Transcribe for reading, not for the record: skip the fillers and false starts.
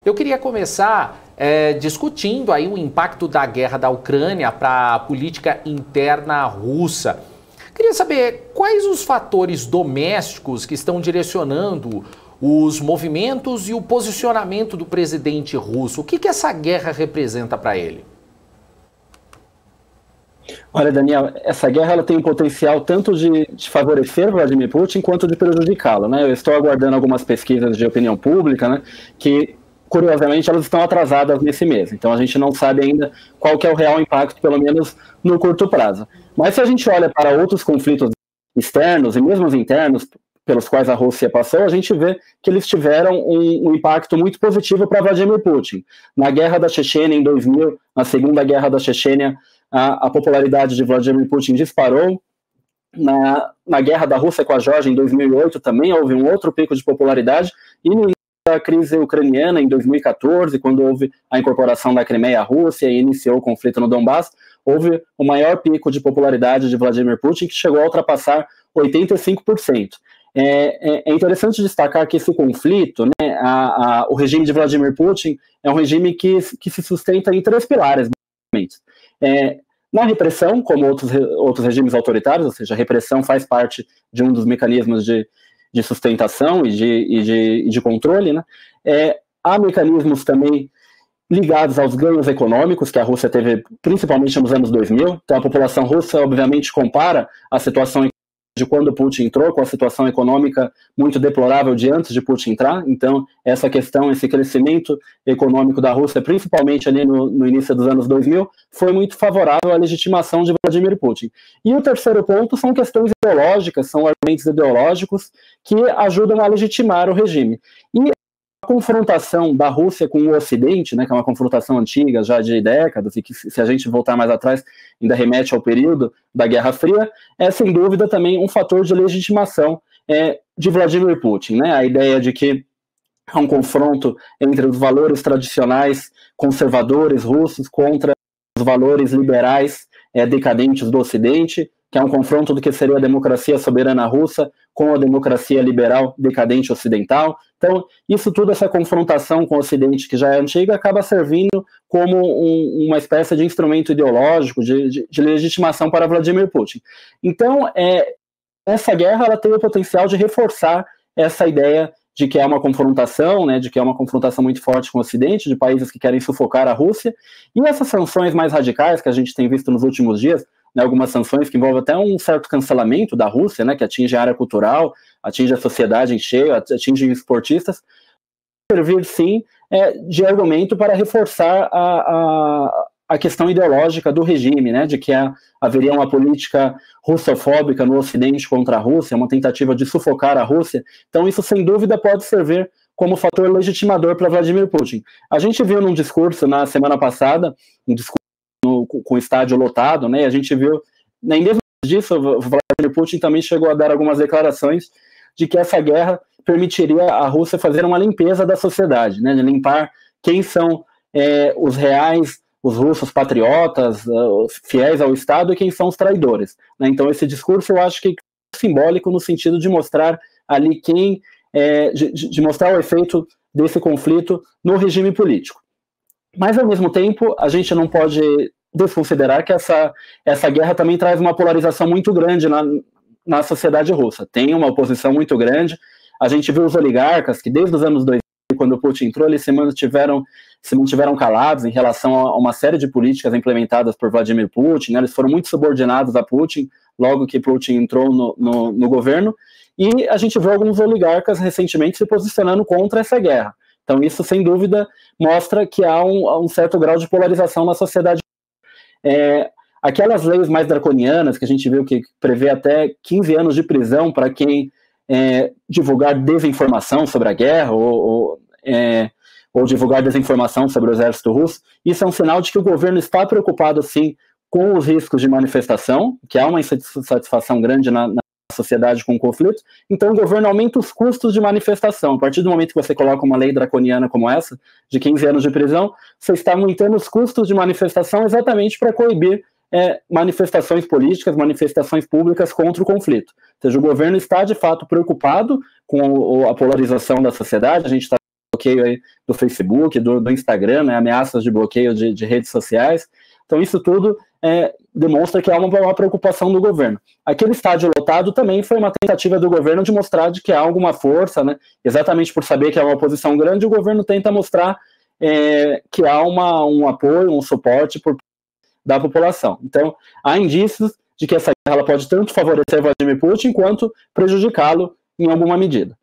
Eu queria começar discutindo aí o impacto da guerra da Ucrânia para a política interna russa. Queria saber quais os fatores domésticos que estão direcionando os movimentos e o posicionamento do presidente russo. O que essa guerra representa para ele? Olha, Daniel, essa guerra ela tem um potencial tanto de favorecer Vladimir Putin quanto de prejudicá-lo, né? Eu estou aguardando algumas pesquisas de opinião pública, né, que, curiosamente, elas estão atrasadas nesse mês. Então, a gente não sabe ainda qual que é o real impacto, pelo menos no curto prazo. Mas se a gente olha para outros conflitos externos e mesmo os internos pelos quais a Rússia passou, a gente vê que eles tiveram um impacto muito positivo para Vladimir Putin. Na guerra da Chechênia, em 2000, na Segunda Guerra da Chechênia, a popularidade de Vladimir Putin disparou. Na guerra da Rússia com a Geórgia, em 2008, também houve um outro pico de popularidade. E no início da crise ucraniana, em 2014, quando houve a incorporação da Crimeia à Rússia e iniciou o conflito no Donbass, houve o maior pico de popularidade de Vladimir Putin, que chegou a ultrapassar 85%. É interessante destacar que esse conflito, né, o regime de Vladimir Putin é um regime que se sustenta em três pilares, basicamente. Na repressão, como outros regimes autoritários, ou seja, a repressão faz parte de um dos mecanismos de sustentação e de controle, né? Há mecanismos também ligados aos ganhos econômicos que a Rússia teve, principalmente nos anos 2000. Então, a população russa, obviamente, compara a situação de quando Putin entrou com a situação econômica muito deplorável de antes de Putin entrar. Então, essa questão, esse crescimento econômico da Rússia, principalmente ali no início dos anos 2000, foi muito favorável à legitimação de Vladimir Putin. E o terceiro ponto são questões ideológicas, são argumentos ideológicos que ajudam a legitimar o regime. E a confrontação da Rússia com o Ocidente, né, que é uma confrontação antiga, já de décadas, e que, se a gente voltar mais atrás, ainda remete ao período da Guerra Fria, é sem dúvida também um fator de legitimação de Vladimir Putin, né? A ideia de que há um confronto entre os valores tradicionais conservadores russos contra os valores liberais decadentes do Ocidente, que é um confronto do que seria a democracia soberana russa com a democracia liberal decadente ocidental. Então, isso tudo, essa confrontação com o Ocidente, que já é antiga, acaba servindo como uma espécie de instrumento ideológico, de legitimação para Vladimir Putin. Então, essa guerra ela tem o potencial de reforçar essa ideia de que é uma confrontação, né, de que é uma confrontação muito forte com o Ocidente, de países que querem sufocar a Rússia, e essas sanções mais radicais que a gente tem visto nos últimos dias, né, algumas sanções que envolvem até um certo cancelamento da Rússia, né, que atinge a área cultural, atinge a sociedade em cheio, atinge esportistas, servir sim de argumento para reforçar a questão ideológica do regime, né, de que haveria uma política russofóbica no Ocidente contra a Rússia, uma tentativa de sufocar a Rússia. Então isso sem dúvida pode servir como fator legitimador para Vladimir Putin. A gente viu num discurso na semana passada, um discurso com o estádio lotado, né? A gente viu, nem mesmo disso, o Vladimir Putin também chegou a dar algumas declarações de que essa guerra permitiria a Rússia fazer uma limpeza da sociedade, né? De limpar quem são os reais, os russos patriotas, fiéis ao Estado, e quem são os traidores, né? Então esse discurso eu acho que é simbólico no sentido de mostrar ali de mostrar o efeito desse conflito no regime político. Mas, ao mesmo tempo, a gente não pode desconsiderar que essa guerra também traz uma polarização muito grande na sociedade russa. Tem uma oposição muito grande. A gente viu os oligarcas que, desde os anos 2000, quando o Putin entrou, eles se mantiveram calados em relação a uma série de políticas implementadas por Vladimir Putin, né? Eles foram muito subordinados a Putin, logo que Putin entrou no governo. E a gente viu alguns oligarcas recentemente se posicionando contra essa guerra. Então isso, sem dúvida, mostra que há um certo grau de polarização na sociedade. Aquelas leis mais draconianas que a gente viu que prevê até 15 anos de prisão para quem divulgar desinformação sobre a guerra ou divulgar desinformação sobre o exército russo, isso é um sinal de que o governo está preocupado, sim, com os riscos de manifestação, que há uma insatisfação grande na sociedade com o conflito. Então o governo aumenta os custos de manifestação. A partir do momento que você coloca uma lei draconiana como essa, de 15 anos de prisão, você está aumentando os custos de manifestação exatamente para coibir manifestações políticas, manifestações públicas contra o conflito. Ou seja, o governo está de fato preocupado com a polarização da sociedade. A gente está bloqueio aí do Facebook, do Instagram, né, ameaças de bloqueio de redes sociais. Então isso tudo demonstra que há uma preocupação do governo. Aquele estádio lotado também foi uma tentativa do governo de mostrar de que há alguma força, né, exatamente por saber que é uma oposição grande, o governo tenta mostrar que há um apoio, um suporte da população. Então, há indícios de que essa guerra ela pode tanto favorecer Vladimir Putin quanto prejudicá-lo em alguma medida.